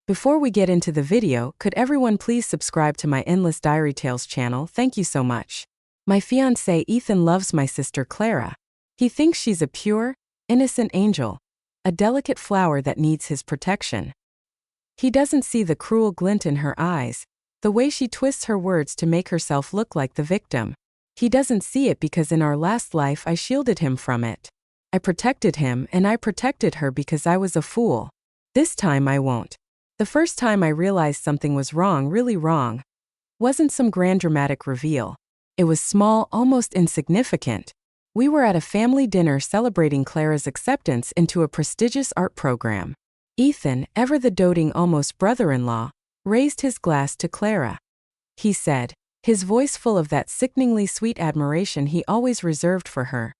Before we get into the video, could everyone please subscribe to my Endless Diary Tales channel? Thank you so much. My fiancé Ethan loves my sister Clara. He thinks she's a pure, innocent angel, a delicate flower that needs his protection. He doesn't see the cruel glint in her eyes, the way she twists her words to make herself look like the victim. He doesn't see it because in our last life I shielded him from it. I protected him and I protected her because I was a fool. This time I won't. The first time I realized something was wrong, really wrong, wasn't some grand dramatic reveal. It was small, almost insignificant. We were at a family dinner celebrating Clara's acceptance into a prestigious art program. Ethan, ever the doting almost brother-in-law, raised his glass to Clara. He said, his voice full of that sickeningly sweet admiration he always reserved for her.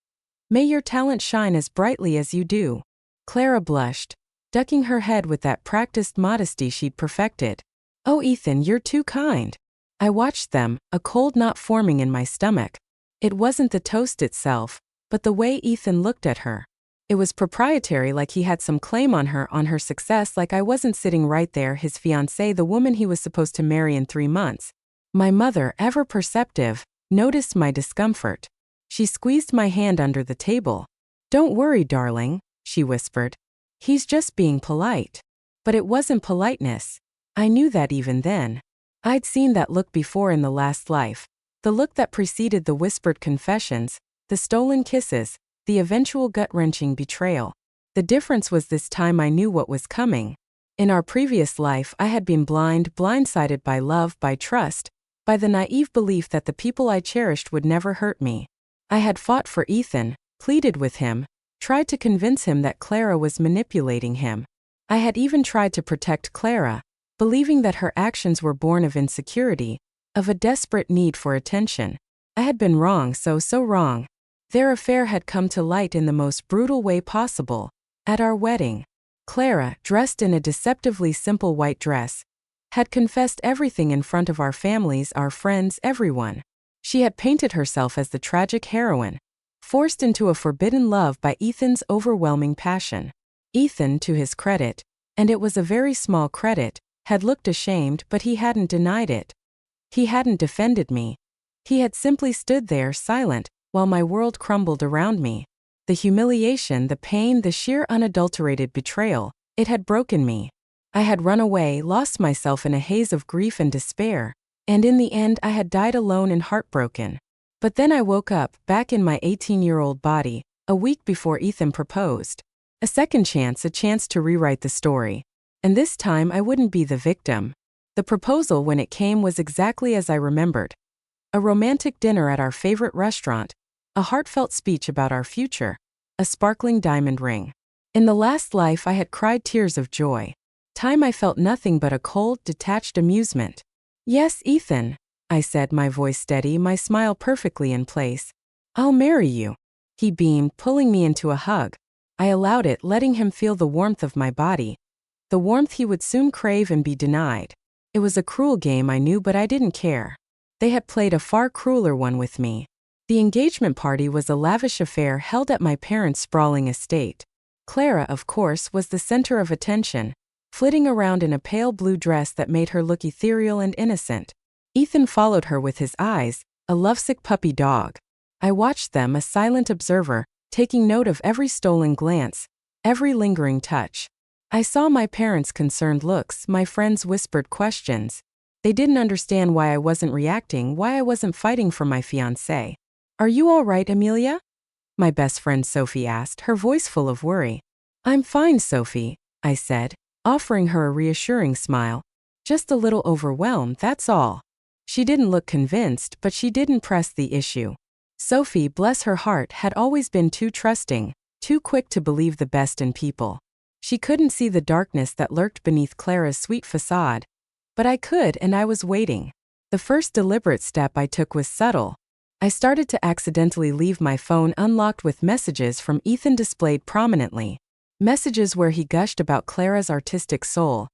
"May your talent shine as brightly as you do." Clara blushed, ducking her head with that practiced modesty she'd perfected. "Oh, Ethan, you're too kind." I watched them, a cold knot forming in my stomach. It wasn't the toast itself, but the way Ethan looked at her. It was proprietary, like he had some claim on her success, like I wasn't sitting right there, his fiancée, the woman he was supposed to marry in 3 months. My mother, ever perceptive, noticed my discomfort. She squeezed my hand under the table. "Don't worry, darling," she whispered. "He's just being polite." But it wasn't politeness. I knew that even then. I'd seen that look before in the last life. The look that preceded the whispered confessions, the stolen kisses, the eventual gut-wrenching betrayal. The difference was this time I knew what was coming. In our previous life I had been blindsided by love, by trust, by the naive belief that the people I cherished would never hurt me. I had fought for Ethan, pleaded with him, tried to convince him that Clara was manipulating him. I had even tried to protect Clara, believing that her actions were born of insecurity, of a desperate need for attention. I had been wrong, so wrong. Their affair had come to light in the most brutal way possible. At our wedding, Clara, dressed in a deceptively simple white dress, had confessed everything in front of our families, our friends, everyone. She had painted herself as the tragic heroine, forced into a forbidden love by Ethan's overwhelming passion. Ethan, to his credit, and it was a very small credit, had looked ashamed, but he hadn't denied it. He hadn't defended me. He had simply stood there, silent, while my world crumbled around me. The humiliation, the pain, the sheer unadulterated betrayal, it had broken me. I had run away, lost myself in a haze of grief and despair, and in the end I had died alone and heartbroken. But then I woke up, back in my 18-year-old body, a week before Ethan proposed. A second chance, a chance to rewrite the story. And this time I wouldn't be the victim. The proposal, when it came, was exactly as I remembered. A romantic dinner at our favorite restaurant, a heartfelt speech about our future, a sparkling diamond ring. In the last life I had cried tears of joy. Time I felt nothing but a cold, detached amusement. "Yes, Ethan," I said, my voice steady, my smile perfectly in place. "I'll marry you." He beamed, pulling me into a hug. I allowed it, letting him feel the warmth of my body. The warmth he would soon crave and be denied. It was a cruel game, I knew, but I didn't care. They had played a far crueler one with me. The engagement party was a lavish affair held at my parents' sprawling estate. Clara, of course, was the center of attention, flitting around in a pale blue dress that made her look ethereal and innocent. Ethan followed her with his eyes, a lovesick puppy dog. I watched them, a silent observer, taking note of every stolen glance, every lingering touch. I saw my parents' concerned looks, my friends' whispered questions. They didn't understand why I wasn't reacting, why I wasn't fighting for my fiancé. "Are you all right, Amelia?" my best friend Sophie asked, her voice full of worry. "I'm fine, Sophie," I said, offering her a reassuring smile. "Just a little overwhelmed, that's all." She didn't look convinced, but she didn't press the issue. Sophie, bless her heart, had always been too trusting, too quick to believe the best in people. She couldn't see the darkness that lurked beneath Clara's sweet facade. But I could, and I was waiting. The first deliberate step I took was subtle. I started to accidentally leave my phone unlocked with messages from Ethan displayed prominently. Messages where he gushed about Clara's artistic soul,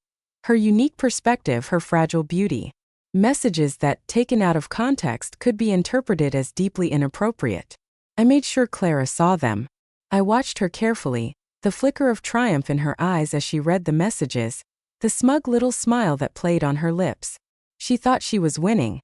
her unique perspective, her fragile beauty. Messages that, taken out of context, could be interpreted as deeply inappropriate. I made sure Clara saw them. I watched her carefully, the flicker of triumph in her eyes as she read the messages, the smug little smile that played on her lips. She thought she was winning.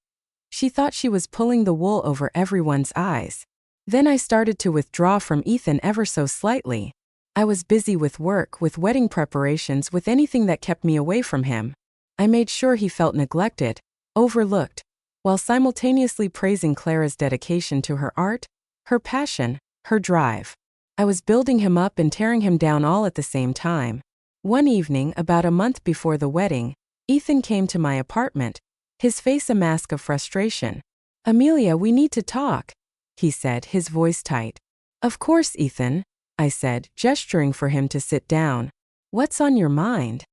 She thought she was pulling the wool over everyone's eyes. Then I started to withdraw from Ethan ever so slightly. I was busy with work, with wedding preparations, with anything that kept me away from him. I made sure he felt neglected, overlooked, while simultaneously praising Clara's dedication to her art, her passion, her drive. I was building him up and tearing him down all at the same time. One evening, about a month before the wedding, Ethan came to my apartment, his face a mask of frustration. "Amelia, we need to talk," he said, his voice tight. "Of course, Ethan," I said, gesturing for him to sit down. "What's on your mind?"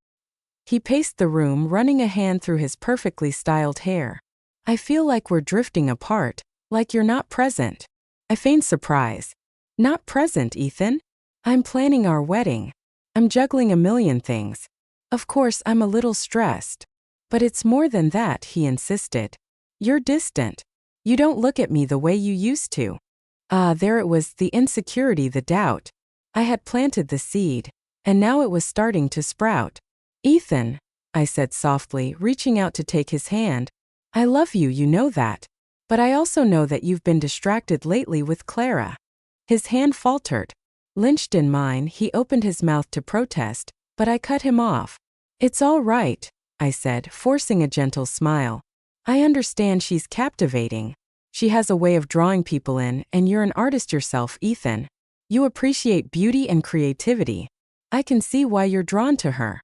He paced the room, running a hand through his perfectly styled hair. "I feel like we're drifting apart, like you're not present." I feigned surprise. "Not present, Ethan? I'm planning our wedding. I'm juggling a million things. Of course, I'm a little stressed. But it's more than that," he insisted. "You're distant. You don't look at me the way you used to." There it was, the insecurity, the doubt. I had planted the seed, and now it was starting to sprout. "Ethan," I said softly, reaching out to take his hand, "I love you, you know that. But I also know that you've been distracted lately with Clara." His hand faltered. Lynched in mine, he opened his mouth to protest, but I cut him off. "It's all right," I said, forcing a gentle smile. "I understand she's captivating. She has a way of drawing people in, and you're an artist yourself, Ethan. You appreciate beauty and creativity. I can see why you're drawn to her."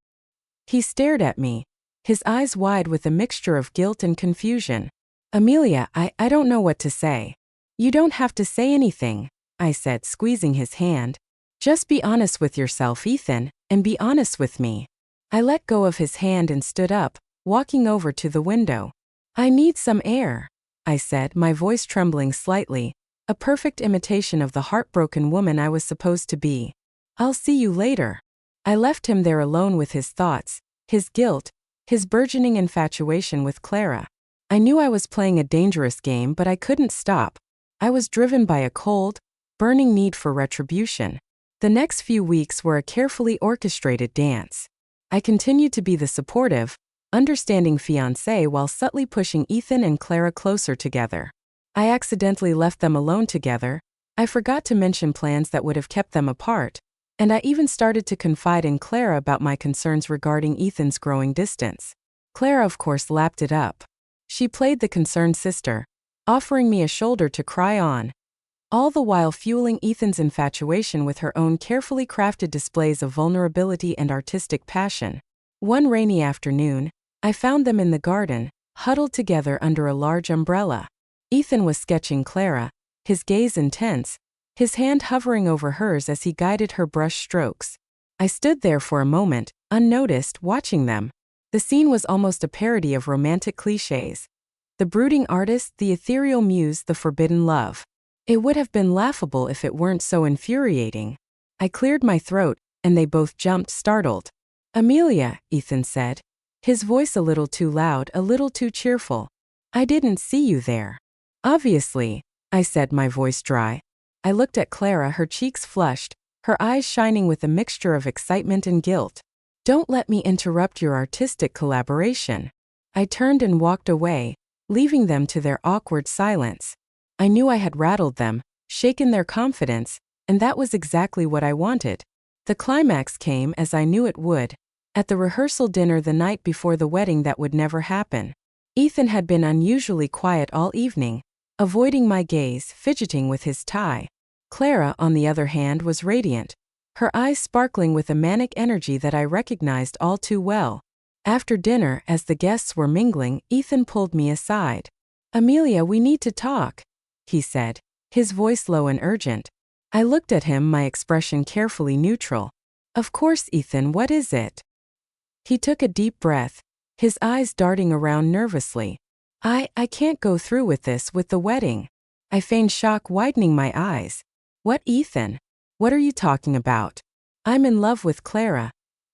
He stared at me, his eyes wide with a mixture of guilt and confusion. "Amelia, I don't know what to say." "You don't have to say anything," I said, squeezing his hand. "Just be honest with yourself, Ethan, and be honest with me." I let go of his hand and stood up, walking over to the window. "I need some air," I said, my voice trembling slightly, a perfect imitation of the heartbroken woman I was supposed to be. "I'll see you later." I left him there alone with his thoughts, his guilt, his burgeoning infatuation with Clara. I knew I was playing a dangerous game, but I couldn't stop. I was driven by a cold, burning need for retribution. The next few weeks were a carefully orchestrated dance. I continued to be the supportive, understanding fiancé while subtly pushing Ethan and Clara closer together. I accidentally left them alone together. I forgot to mention plans that would have kept them apart, and I even started to confide in Clara about my concerns regarding Ethan's growing distance. Clara, of course, lapped it up. She played the concerned sister, offering me a shoulder to cry on, all the while fueling Ethan's infatuation with her own carefully crafted displays of vulnerability and artistic passion. One rainy afternoon, I found them in the garden, huddled together under a large umbrella. Ethan was sketching Clara, his gaze intense, his hand hovering over hers as he guided her brush strokes. I stood there for a moment, unnoticed, watching them. The scene was almost a parody of romantic clichés. The brooding artist, the ethereal muse, the forbidden love. It would have been laughable if it weren't so infuriating. I cleared my throat, and they both jumped, startled. "Amelia," Ethan said, his voice a little too loud, a little too cheerful. "I didn't see you there." "Obviously," I said, my voice dry. I looked at Clara, her cheeks flushed, her eyes shining with a mixture of excitement and guilt. "Don't let me interrupt your artistic collaboration." I turned and walked away, leaving them to their awkward silence. I knew I had rattled them, shaken their confidence, and that was exactly what I wanted. The climax came, as I knew it would, at the rehearsal dinner the night before the wedding that would never happen. Ethan had been unusually quiet all evening, avoiding my gaze, fidgeting with his tie. Clara, on the other hand, was radiant, her eyes sparkling with a manic energy that I recognized all too well. After dinner, as the guests were mingling, Ethan pulled me aside. "Amelia, we need to talk," he said, his voice low and urgent. I looked at him, my expression carefully neutral. "Of course, Ethan, what is it?" He took a deep breath, his eyes darting around nervously. I can't go through with this, with the wedding." I feigned shock, widening my eyes. "What, Ethan? What are you talking about?" "I'm in love with Clara."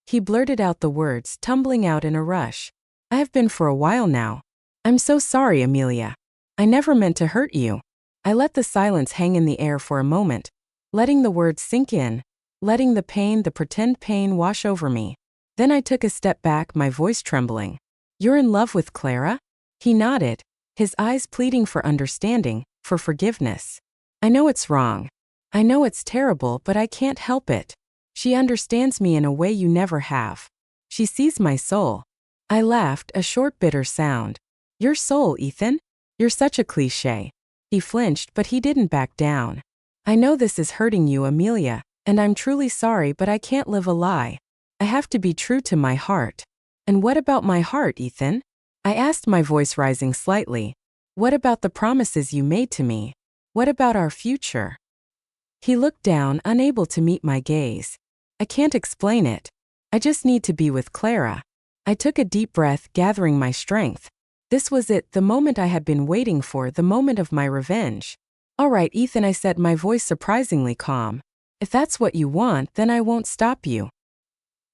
He blurted out the words, tumbling out in a rush. "I have been for a while now. I'm so sorry, Amelia. I never meant to hurt you." I let the silence hang in the air for a moment, letting the words sink in, letting the pain, the pretend pain, wash over me. Then I took a step back, my voice trembling. You're in love with Clara? He nodded, his eyes pleading for understanding, for forgiveness. I know it's wrong. I know it's terrible, but I can't help it. She understands me in a way you never have. She sees my soul. I laughed, a short bitter sound. Your soul, Ethan? You're such a cliché. He flinched, but he didn't back down. I know this is hurting you, Amelia, and I'm truly sorry, but I can't live a lie. I have to be true to my heart. And what about my heart, Ethan? I asked, my voice rising slightly. What about the promises you made to me? What about our future? He looked down, unable to meet my gaze. I can't explain it. I just need to be with Clara. I took a deep breath, gathering my strength. This was it, the moment I had been waiting for, the moment of my revenge. All right, Ethan, I said, my voice surprisingly calm. If that's what you want, then I won't stop you.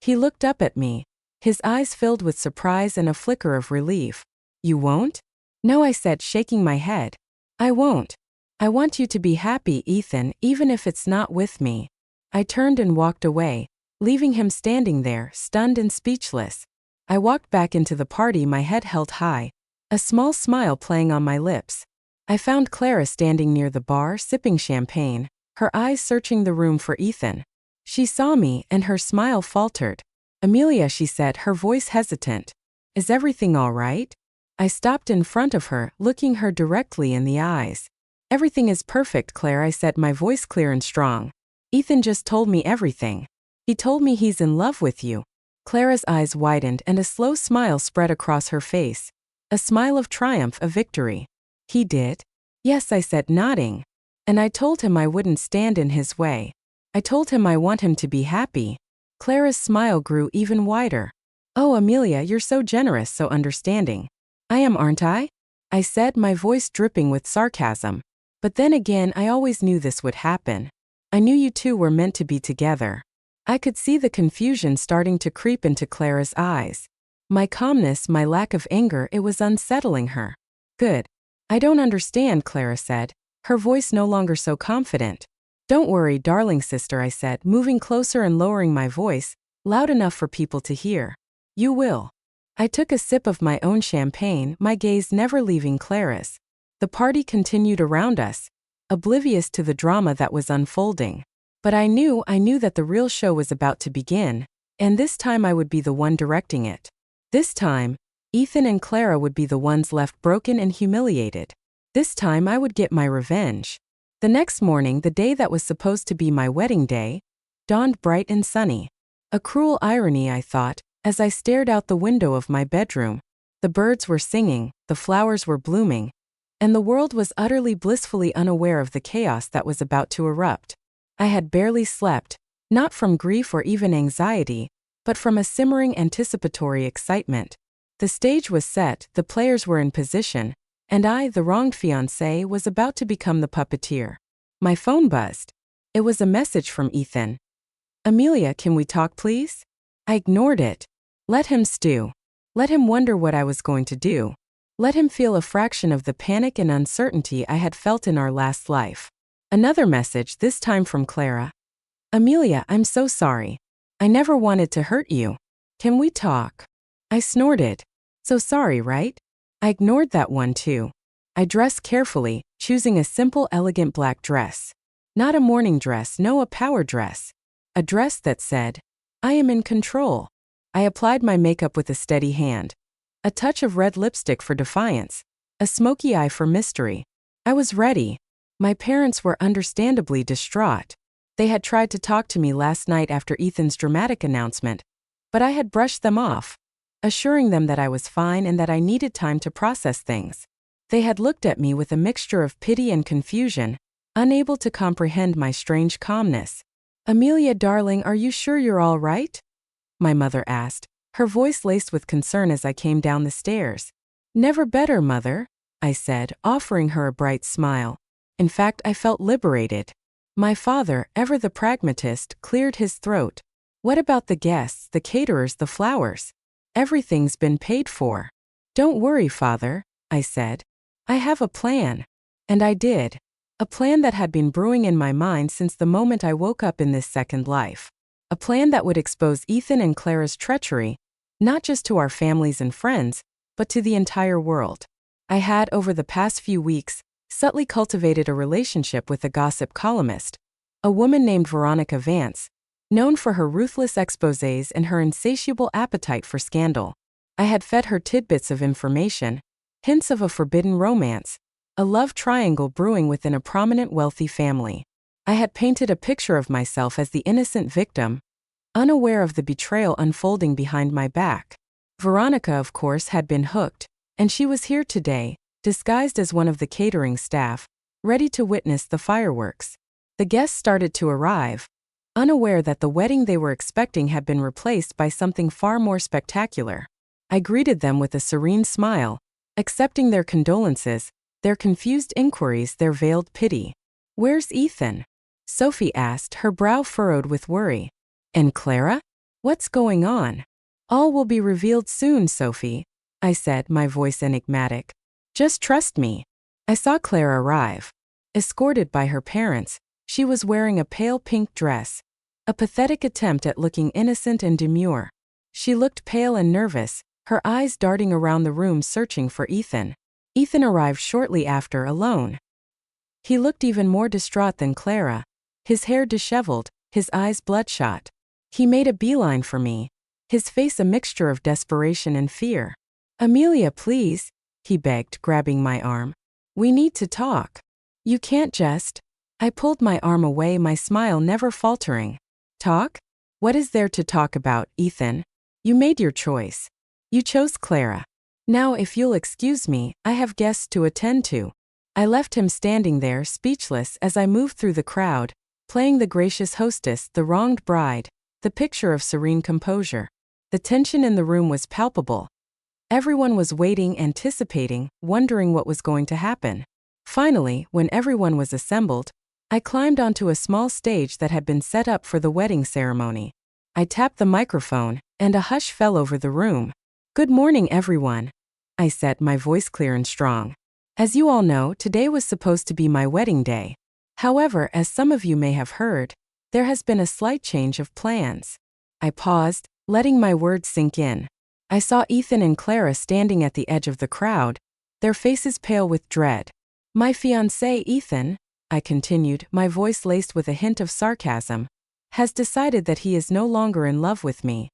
He looked up at me, his eyes filled with surprise and a flicker of relief. You won't? No, I said, shaking my head. I won't. I want you to be happy, Ethan, even if it's not with me. I turned and walked away, leaving him standing there, stunned and speechless. I walked back into the party, my head held high, a small smile playing on my lips. I found Clara standing near the bar, sipping champagne, her eyes searching the room for Ethan. She saw me, and her smile faltered. Amelia, she said, her voice hesitant. Is everything all right? I stopped in front of her, looking her directly in the eyes. Everything is perfect, Claire, I said, my voice clear and strong. Ethan just told me everything. He told me he's in love with you. Clara's eyes widened and a slow smile spread across her face. A smile of triumph, of victory. He did? Yes, I said, nodding. And I told him I wouldn't stand in his way. I told him I want him to be happy. Clara's smile grew even wider. Oh, Amelia, you're so generous, so understanding. I am, aren't I? I said, my voice dripping with sarcasm. But then again, I always knew this would happen. I knew you two were meant to be together. I could see the confusion starting to creep into Clara's eyes. My calmness, my lack of anger, it was unsettling her. Good. I don't understand, Clara said, her voice no longer so confident. Don't worry, darling sister, I said, moving closer and lowering my voice, loud enough for people to hear. You will. I took a sip of my own champagne, my gaze never leaving Clara's. The party continued around us, oblivious to the drama that was unfolding. But I knew that the real show was about to begin, and this time I would be the one directing it. This time, Ethan and Clara would be the ones left broken and humiliated. This time I would get my revenge. The next morning, the day that was supposed to be my wedding day, dawned bright and sunny. A cruel irony, I thought, as I stared out the window of my bedroom. The birds were singing, the flowers were blooming, and the world was utterly blissfully unaware of the chaos that was about to erupt. I had barely slept, not from grief or even anxiety, but from a simmering anticipatory excitement. The stage was set, the players were in position, and I, the wronged fiancé, was about to become the puppeteer. My phone buzzed. It was a message from Ethan. Amelia, can we talk, please? I ignored it. Let him stew. Let him wonder what I was going to do. Let him feel a fraction of the panic and uncertainty I had felt in our last life. Another message, this time from Clara. Amelia, I'm so sorry. I never wanted to hurt you. Can we talk? I snorted. So sorry, right? I ignored that one too. I dressed carefully, choosing a simple, elegant black dress. Not a morning dress, no, a power dress. A dress that said, I am in control. I applied my makeup with a steady hand. A touch of red lipstick for defiance. A smoky eye for mystery. I was ready. My parents were understandably distraught. They had tried to talk to me last night after Ethan's dramatic announcement, but I had brushed them off, assuring them that I was fine and that I needed time to process things. They had looked at me with a mixture of pity and confusion, unable to comprehend my strange calmness. Amelia, darling, are you sure you're all right? My mother asked, her voice laced with concern as I came down the stairs. Never better, mother, I said, offering her a bright smile. In fact, I felt liberated. My father, ever the pragmatist, cleared his throat. What about the guests, the caterers, the flowers? Everything's been paid for. Don't worry, father, I said. I have a plan. And I did. A plan that had been brewing in my mind since the moment I woke up in this second life. A plan that would expose Ethan and Clara's treachery, not just to our families and friends, but to the entire world. I had, over the past few weeks, subtly cultivated a relationship with a gossip columnist, a woman named Veronica Vance, known for her ruthless exposés and her insatiable appetite for scandal. I had fed her tidbits of information, hints of a forbidden romance, a love triangle brewing within a prominent wealthy family. I had painted a picture of myself as the innocent victim, unaware of the betrayal unfolding behind my back. Veronica, of course, had been hooked, and she was here today, disguised as one of the catering staff, ready to witness the fireworks. The guests started to arrive, unaware that the wedding they were expecting had been replaced by something far more spectacular. I greeted them with a serene smile, accepting their condolences, their confused inquiries, their veiled pity. "Where's Ethan?" Sophie asked, her brow furrowed with worry. "And Clara? What's going on?" "All will be revealed soon, Sophie," I said, my voice enigmatic. "Just trust me." I saw Clara arrive. Escorted by her parents, she was wearing a pale pink dress, a pathetic attempt at looking innocent and demure. She looked pale and nervous, her eyes darting around the room searching for Ethan. Ethan arrived shortly after, alone. He looked even more distraught than Clara, his hair disheveled, his eyes bloodshot. He made a beeline for me, his face a mixture of desperation and fear. "Amelia, please," he begged, grabbing my arm. "We need to talk. You can't just—" I pulled my arm away, my smile never faltering. "Talk? What is there to talk about, Ethan? You made your choice. You chose Clara. Now, if you'll excuse me, I have guests to attend to." I left him standing there, speechless, as I moved through the crowd, playing the gracious hostess, the wronged bride, the picture of serene composure. The tension in the room was palpable. Everyone was waiting, anticipating, wondering what was going to happen. Finally, when everyone was assembled, I climbed onto a small stage that had been set up for the wedding ceremony. I tapped the microphone, and a hush fell over the room. "Good morning, everyone," I said, my voice clear and strong. "As you all know, today was supposed to be my wedding day. However, as some of you may have heard, there has been a slight change of plans." I paused, letting my words sink in. I saw Ethan and Clara standing at the edge of the crowd, their faces pale with dread. "My fiancé, Ethan," I continued, my voice laced with a hint of sarcasm, "has decided that he is no longer in love with me.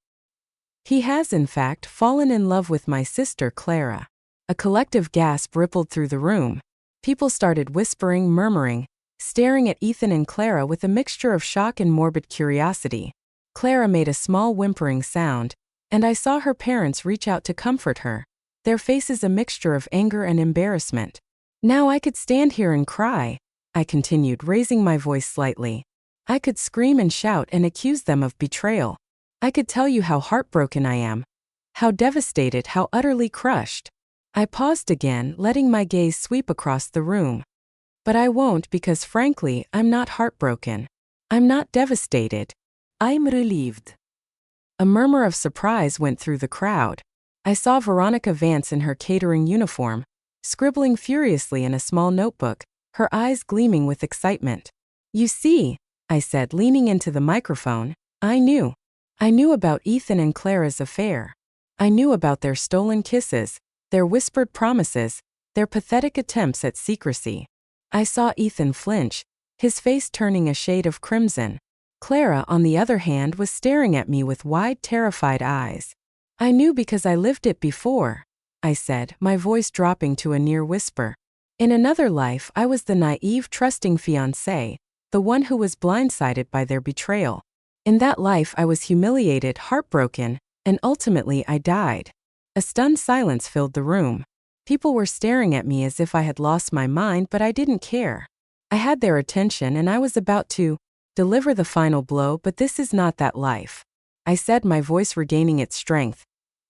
He has, in fact, fallen in love with my sister, Clara." A collective gasp rippled through the room. People started whispering, murmuring, staring at Ethan and Clara with a mixture of shock and morbid curiosity. Clara made a small whimpering sound, and I saw her parents reach out to comfort her, their faces a mixture of anger and embarrassment. "Now I could stand here and cry," I continued, raising my voice slightly. "I could scream and shout and accuse them of betrayal. I could tell you how heartbroken I am, how devastated, how utterly crushed." I paused again, letting my gaze sweep across the room. "But I won't, because frankly, I'm not heartbroken. I'm not devastated. I'm relieved." A murmur of surprise went through the crowd. I saw Veronica Vance in her catering uniform, scribbling furiously in a small notebook, her eyes gleaming with excitement. "You see," I said, leaning into the microphone, I knew. I knew about Ethan and Clara's affair. I knew about their stolen kisses, their whispered promises, their pathetic attempts at secrecy. I saw Ethan flinch, his face turning a shade of crimson. Clara, on the other hand, was staring at me with wide, terrified eyes. "I knew because I lived it before," I said, my voice dropping to a near whisper. "In another life, I was the naive, trusting fiancé, the one who was blindsided by their betrayal. In that life, I was humiliated, heartbroken, and ultimately I died." A stunned silence filled the room. People were staring at me as if I had lost my mind, but I didn't care. I had their attention, and I was about to deliver the final blow. "But this is not that life," I said, my voice regaining its strength.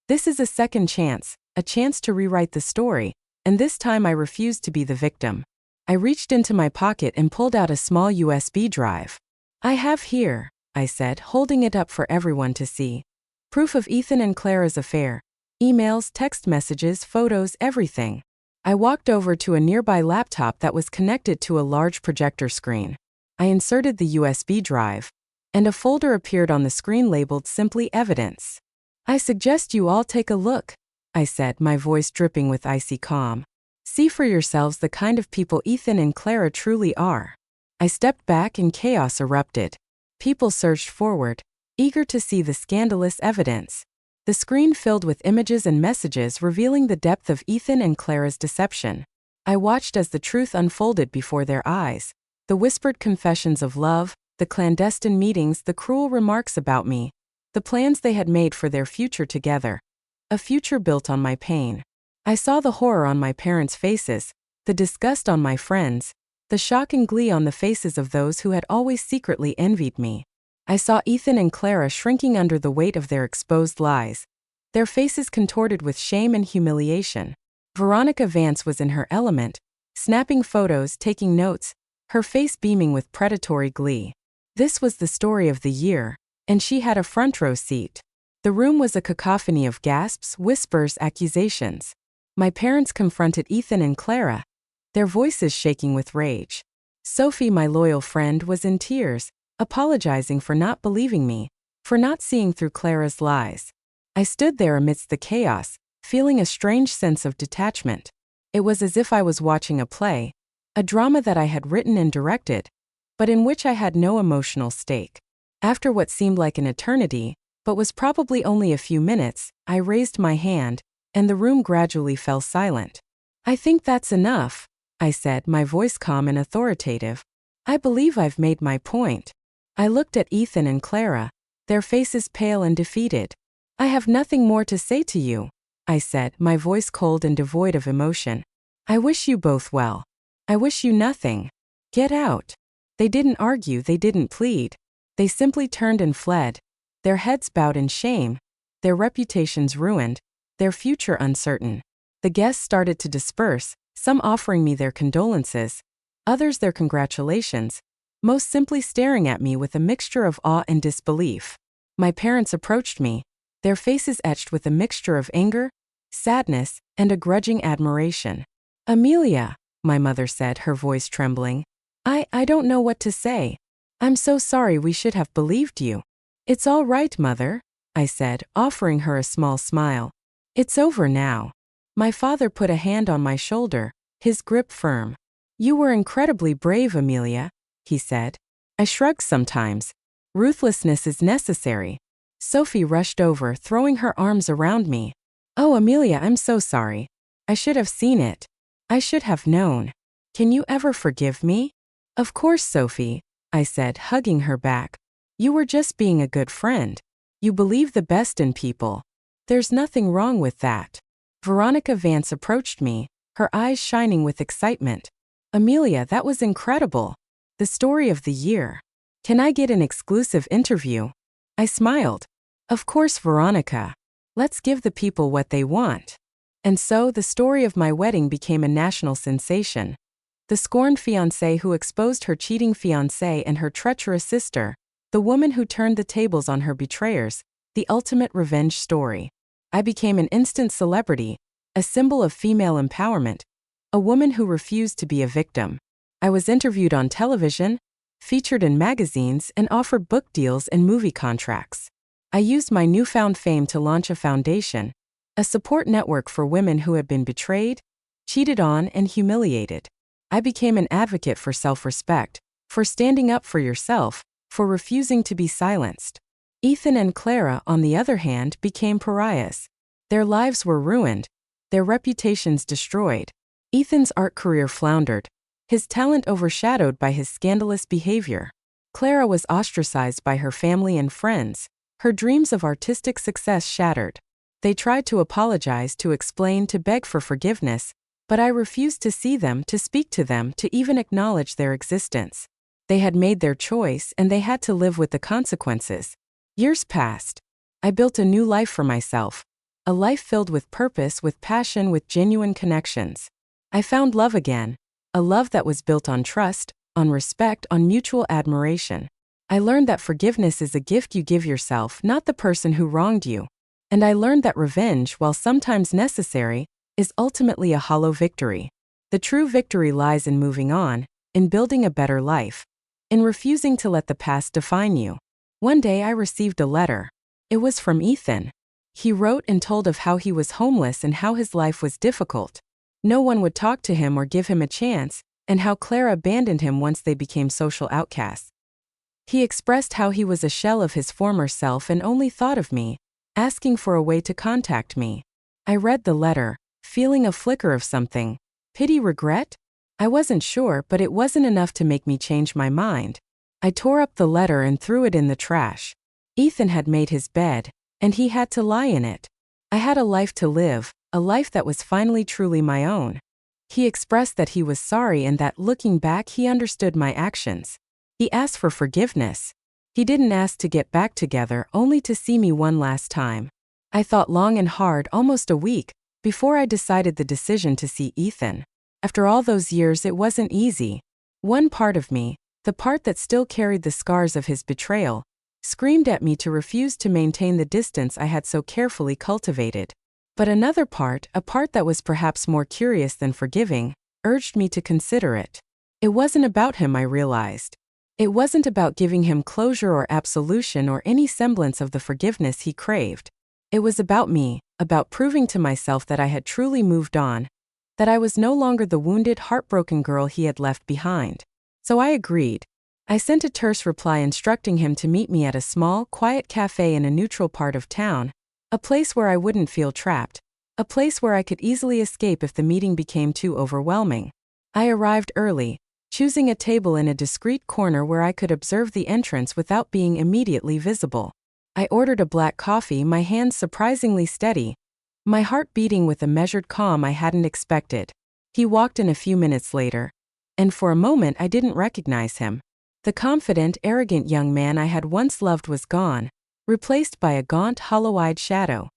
"This is a second chance, a chance to rewrite the story, and this time I refused to be the victim." I reached into my pocket and pulled out a small USB drive. "I have here," I said, holding it up for everyone to see, "proof of Ethan and Clara's affair. Emails, text messages, photos, everything." I walked over to a nearby laptop that was connected to a large projector screen. I inserted the USB drive, and a folder appeared on the screen labeled simply Evidence. "I suggest you all take a look," I said, my voice dripping with icy calm. "See for yourselves the kind of people Ethan and Clara truly are." I stepped back and chaos erupted. People surged forward, eager to see the scandalous evidence. The screen filled with images and messages revealing the depth of Ethan and Clara's deception. I watched as the truth unfolded before their eyes. The whispered confessions of love, the clandestine meetings, the cruel remarks about me, the plans they had made for their future together. A future built on my pain. I saw the horror on my parents' faces, the disgust on my friends, the shock and glee on the faces of those who had always secretly envied me. I saw Ethan and Clara shrinking under the weight of their exposed lies, their faces contorted with shame and humiliation. Veronica Vance was in her element, snapping photos, taking notes, her face beaming with predatory glee. This was the story of the year, and she had a front row seat. The room was a cacophony of gasps, whispers, accusations. My parents confronted Ethan and Clara, their voices shaking with rage. Sophie, my loyal friend, was in tears, apologizing for not believing me, for not seeing through Clara's lies. I stood there amidst the chaos, feeling a strange sense of detachment. It was as if I was watching a play, a drama that I had written and directed, but in which I had no emotional stake. After what seemed like an eternity, but was probably only a few minutes, I raised my hand, and the room gradually fell silent. "I think that's enough," I said, my voice calm and authoritative. "I believe I've made my point." I looked at Ethan and Clara, their faces pale and defeated. "I have nothing more to say to you," I said, my voice cold and devoid of emotion. "I wish you both well. I wish you nothing. Get out." They didn't argue, they didn't plead. They simply turned and fled, their heads bowed in shame, their reputations ruined, their future uncertain. The guests started to disperse, some offering me their condolences, others their congratulations, most simply staring at me with a mixture of awe and disbelief. My parents approached me, their faces etched with a mixture of anger, sadness, and a grudging admiration. "Amelia," my mother said, her voice trembling. I don't know what to say. I'm so sorry, we should have believed you." "It's all right, Mother," I said, offering her a small smile. "It's over now." My father put a hand on my shoulder, his grip firm. "You were incredibly brave, Amelia," he said. I shrugged. "Sometimes ruthlessness is necessary." Sophie rushed over, throwing her arms around me. "Oh, Amelia, I'm so sorry. I should have seen it. I should have known. Can you ever forgive me?" "Of course, Sophie," I said, hugging her back. "You were just being a good friend. You believe the best in people. There's nothing wrong with that." Veronica Vance approached me, her eyes shining with excitement. "Amelia, that was incredible. The story of the year. Can I get an exclusive interview?" I smiled. "Of course, Veronica. Let's give the people what they want." And so the story of my wedding became a national sensation. The scorned fiancé who exposed her cheating fiancé and her treacherous sister, the woman who turned the tables on her betrayers, the ultimate revenge story. I became an instant celebrity, a symbol of female empowerment, a woman who refused to be a victim. I was interviewed on television, featured in magazines, and offered book deals and movie contracts. I used my newfound fame to launch a foundation, a support network for women who had been betrayed, cheated on, and humiliated. I became an advocate for self-respect, for standing up for yourself, for refusing to be silenced. Ethan and Clara, on the other hand, became pariahs. Their lives were ruined, their reputations destroyed. Ethan's art career floundered, his talent overshadowed by his scandalous behavior. Clara was ostracized by her family and friends, her dreams of artistic success shattered. They tried to apologize, to explain, to beg for forgiveness, but I refused to see them, to speak to them, to even acknowledge their existence. They had made their choice, and they had to live with the consequences. Years passed. I built a new life for myself, a life filled with purpose, with passion, with genuine connections. I found love again, a love that was built on trust, on respect, on mutual admiration. I learned that forgiveness is a gift you give yourself, not the person who wronged you. And I learned that revenge, while sometimes necessary, is ultimately a hollow victory. The true victory lies in moving on, in building a better life, in refusing to let the past define you. One day I received a letter. It was from Ethan. He wrote and told of how he was homeless and how his life was difficult. No one would talk to him or give him a chance, and how Clara abandoned him once they became social outcasts. He expressed how he was a shell of his former self and only thought of me, asking for a way to contact me. I read the letter, feeling a flicker of something. Pity, regret? I wasn't sure, but it wasn't enough to make me change my mind. I tore up the letter and threw it in the trash. Ethan had made his bed, and he had to lie in it. I had a life to live, a life that was finally truly my own. He expressed that he was sorry and that, looking back, he understood my actions. He asked for forgiveness. He didn't ask to get back together, only to see me one last time. I thought long and hard, almost a week, before I decided the decision to see Ethan. After all those years, it wasn't easy. One part of me, the part that still carried the scars of his betrayal, screamed at me to refuse to maintain the distance I had so carefully cultivated. But another part, a part that was perhaps more curious than forgiving, urged me to consider it. It wasn't about him, I realized. It wasn't about giving him closure or absolution or any semblance of the forgiveness he craved. It was about me, about proving to myself that I had truly moved on, that I was no longer the wounded, heartbroken girl he had left behind. So I agreed. I sent a terse reply instructing him to meet me at a small, quiet cafe in a neutral part of town, a place where I wouldn't feel trapped, a place where I could easily escape if the meeting became too overwhelming. I arrived early, choosing a table in a discreet corner where I could observe the entrance without being immediately visible. I ordered a black coffee, my hands surprisingly steady, my heart beating with a measured calm I hadn't expected. He walked in a few minutes later, and for a moment I didn't recognize him. The confident, arrogant young man I had once loved was gone, replaced by a gaunt, hollow-eyed shadow.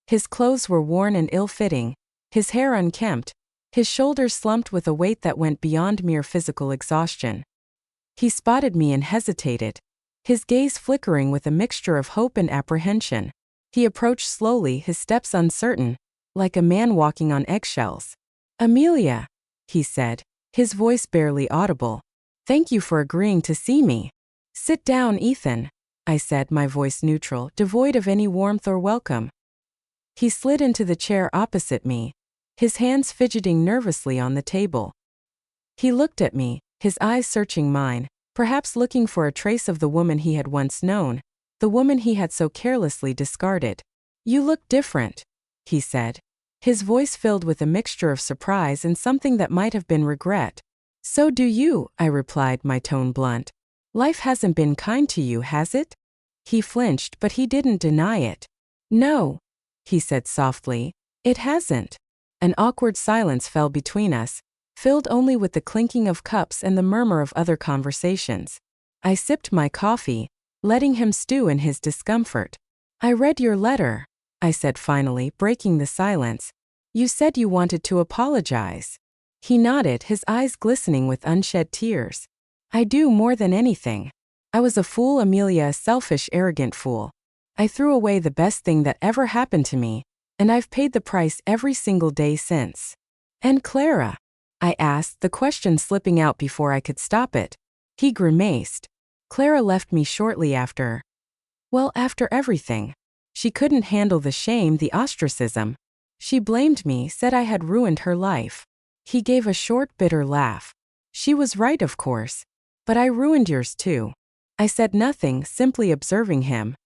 His clothes were worn and ill-fitting, his hair unkempt, his shoulders slumped with a weight that went beyond mere physical exhaustion. He spotted me and hesitated, his gaze flickering with a mixture of hope and apprehension. He approached slowly, his steps uncertain, like a man walking on eggshells. "Amelia," he said, his voice barely audible. "Thank you for agreeing to see me." "Sit down, Ethan," I said, my voice neutral, devoid of any warmth or welcome. He slid into the chair opposite me, his hands fidgeting nervously on the table. He looked at me, his eyes searching mine, perhaps looking for a trace of the woman he had once known, the woman he had so carelessly discarded. "You look different," he said, his voice filled with a mixture of surprise and something that might have been regret. "So do you," I replied, my tone blunt. "Life hasn't been kind to you, has it?" He flinched, but he didn't deny it. "No," he said softly, "it hasn't." An awkward silence fell between us, filled only with the clinking of cups and the murmur of other conversations. I sipped my coffee, letting him stew in his discomfort. "I read your letter," I said finally, breaking the silence. "You said you wanted to apologize." He nodded, his eyes glistening with unshed tears. "I do, more than anything. I was a fool, Amelia, a selfish, arrogant fool. I threw away the best thing that ever happened to me, and I've paid the price every single day since." "And Clara?" I asked, the question slipping out before I could stop it. He grimaced. "Clara left me shortly after. Well, after everything. She couldn't handle the shame, the ostracism. She blamed me, said I had ruined her life." He gave a short, bitter laugh. "She was right, of course. But I ruined yours too." I said nothing, simply observing him.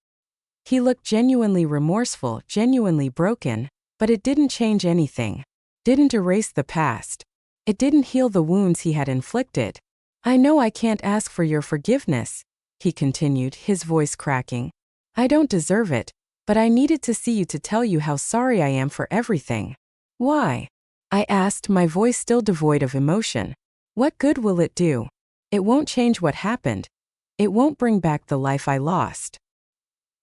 He looked genuinely remorseful, genuinely broken, but it didn't change anything. Didn't erase the past. It didn't heal the wounds he had inflicted. "I know I can't ask for your forgiveness," he continued, his voice cracking. "I don't deserve it, but I needed to see you to tell you how sorry I am for everything." "Why?" I asked, my voice still devoid of emotion. "What good will it do? It won't change what happened. It won't bring back the life I lost."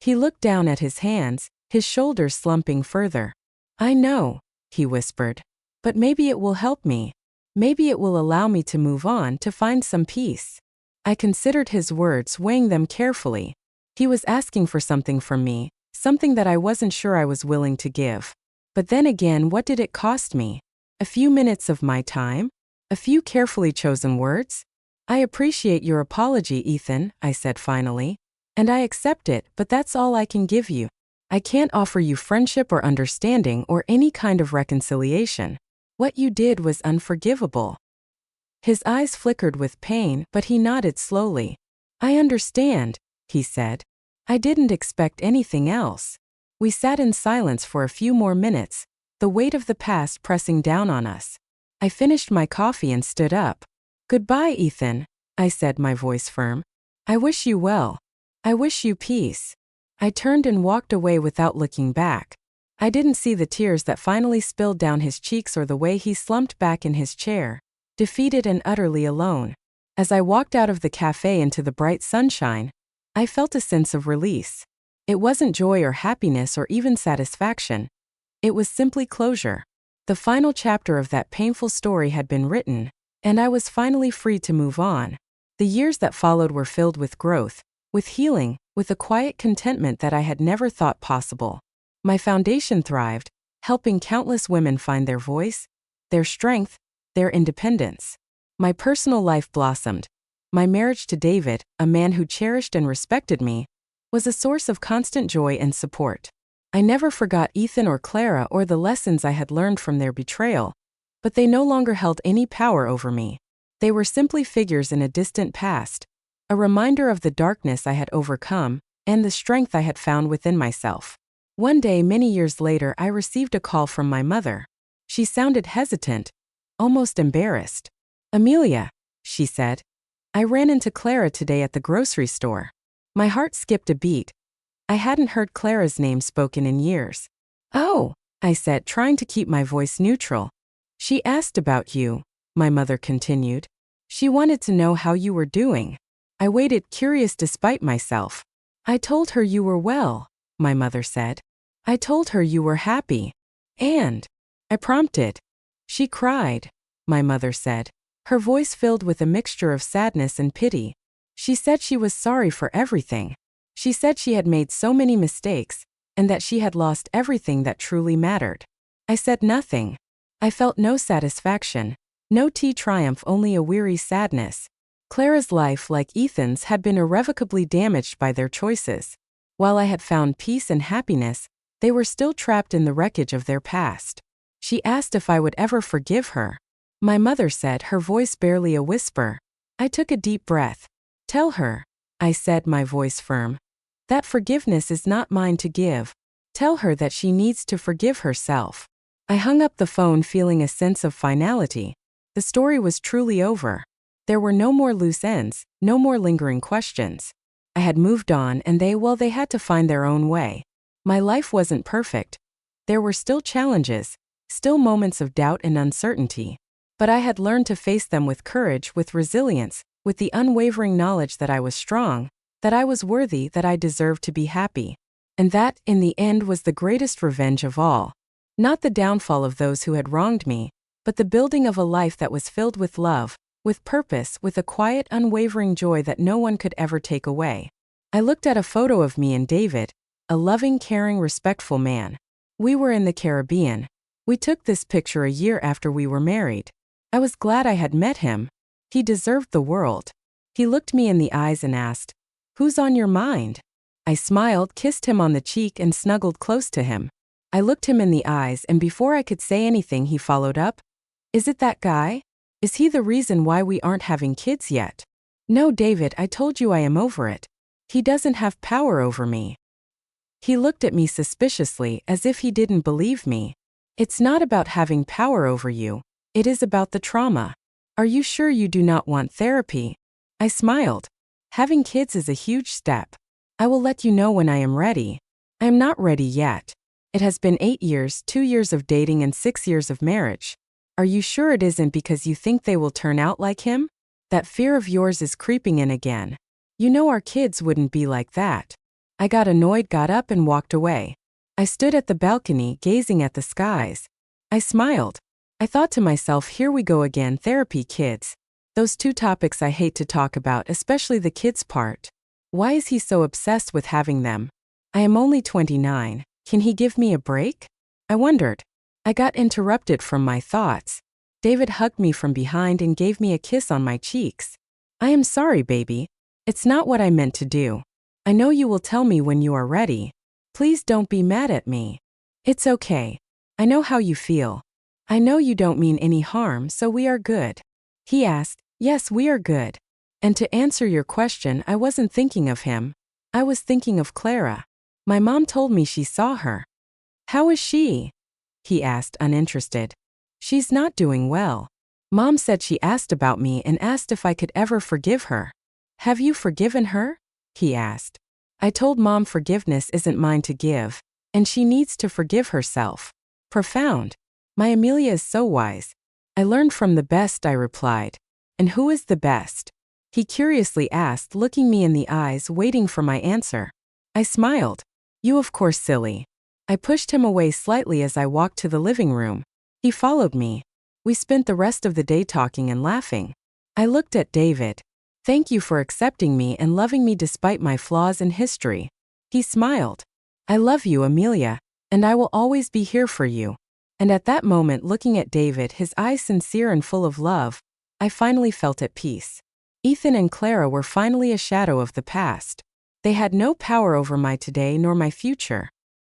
He looked down at his hands, his shoulders slumping further. "I know," he whispered. "But maybe it will help me. Maybe it will allow me to move on, to find some peace." I considered his words, weighing them carefully. He was asking for something from me, something that I wasn't sure I was willing to give. But then again, what did it cost me? A few minutes of my time? A few carefully chosen words? "I appreciate your apology, Ethan," I said finally. And I accept it, but that's all I can give you. I can't offer you friendship or understanding or any kind of reconciliation. What you did was unforgivable." His eyes flickered with pain, but he nodded slowly. "I understand," he said. "I didn't expect anything else." We sat in silence for a few more minutes, the weight of the past pressing down on us. I finished my coffee and stood up. "Goodbye, Ethan," I said, my voice firm. "I wish you well. I wish you peace." I turned and walked away without looking back. I didn't see the tears that finally spilled down his cheeks or the way he slumped back in his chair, defeated and utterly alone. As I walked out of the cafe into the bright sunshine, I felt a sense of release. It wasn't joy or happiness or even satisfaction. It was simply closure. The final chapter of that painful story had been written, and I was finally free to move on. The years that followed were filled with growth, with healing, with a quiet contentment that I had never thought possible. My foundation thrived, helping countless women find their voice, their strength, their independence. My personal life blossomed. My marriage to David, a man who cherished and respected me, was a source of constant joy and support. I never forgot Ethan or Clara or the lessons I had learned from their betrayal, but they no longer held any power over me. They were simply figures in a distant past, a reminder of the darkness I had overcome and the strength I had found within myself. One day, many years later, I received a call from my mother. She sounded hesitant, almost embarrassed. "Amelia," she said, "I ran into Clara today at the grocery store." My heart skipped a beat. I hadn't heard Clara's name spoken in years. "Oh," I said, trying to keep my voice neutral. "She asked about you," my mother continued. "She wanted to know how you were doing." I waited, curious despite myself. "I told her you were well," my mother said. "I told her you were happy. And," I prompted. "She cried," my mother said, her voice filled with a mixture of sadness and pity. "She said she was sorry for everything. She said she had made so many mistakes, and that she had lost everything that truly mattered." I said nothing. I felt no satisfaction, no triumph, only a weary sadness. Clara's life, like Ethan's, had been irrevocably damaged by their choices. While I had found peace and happiness, they were still trapped in the wreckage of their past. She asked if I would ever forgive her. My mother said, her voice barely a whisper. I took a deep breath. "Tell her," I said, my voice firm, "that forgiveness is not mine to give. Tell her that she needs to forgive herself." I hung up the phone feeling a sense of finality. The story was truly over. There were no more loose ends, no more lingering questions. I had moved on and they had to find their own way. My life wasn't perfect. There were still challenges, still moments of doubt and uncertainty. But I had learned to face them with courage, with resilience, with the unwavering knowledge that I was strong, that I was worthy, that I deserved to be happy. And that, in the end, was the greatest revenge of all. Not the downfall of those who had wronged me, but the building of a life that was filled with love, with purpose, with a quiet, unwavering joy that no one could ever take away. I looked at a photo of me and David, a loving, caring, respectful man. We were in the Caribbean. We took this picture a year after we were married. I was glad I had met him. He deserved the world. He looked me in the eyes and asked, "Who's on your mind?" I smiled, kissed him on the cheek, and snuggled close to him. I looked him in the eyes, and before I could say anything, he followed up, "Is it that guy? Is he the reason why we aren't having kids yet?" "No, David, I told you I am over it. He doesn't have power over me." He looked at me suspiciously, as if he didn't believe me. "It's not about having power over you. It is about the trauma. Are you sure you do not want therapy?" I smiled. "Having kids is a huge step. I will let you know when I am ready. I am not ready yet. It has been 8 years, 2 years of dating and 6 years of marriage. Are you sure it isn't because you think they will turn out like him? That fear of yours is creeping in again. You know our kids wouldn't be like that." I got annoyed, got up and walked away. I stood at the balcony, gazing at the skies. I smiled. I thought to myself, here we go again, therapy, kids. Those two topics I hate to talk about, especially the kids part. Why is he so obsessed with having them? I am only 29. Can he give me a break? I wondered. I got interrupted from my thoughts. David hugged me from behind and gave me a kiss on my cheeks. "I am sorry, baby. It's not what I meant to do." I know you will tell me when you are ready. Please don't be mad at me. It's okay. I know how you feel. I know you don't mean any harm, so we are good. He asked, Yes, we are good. And to answer your question, I wasn't thinking of him. I was thinking of Clara. My mom told me she saw her. How is she? He asked, uninterested. She's not doing well. Mom said she asked about me and asked if I could ever forgive her. Have you forgiven her? He asked. I told Mom forgiveness isn't mine to give, and she needs to forgive herself. Profound. My Amelia is so wise. I learned from the best, I replied. And who is the best? He curiously asked, looking me in the eyes, waiting for my answer. I smiled. You, of course, silly. I pushed him away slightly as I walked to the living room. He followed me. We spent the rest of the day talking and laughing. I looked at David. Thank you for accepting me and loving me despite my flaws and history. He smiled. I love you, Amelia, and I will always be here for you. And at that moment, looking at David, his eyes sincere and full of love, I finally felt at peace. Ethan and Clara were finally a shadow of the past. They had no power over my today nor my future.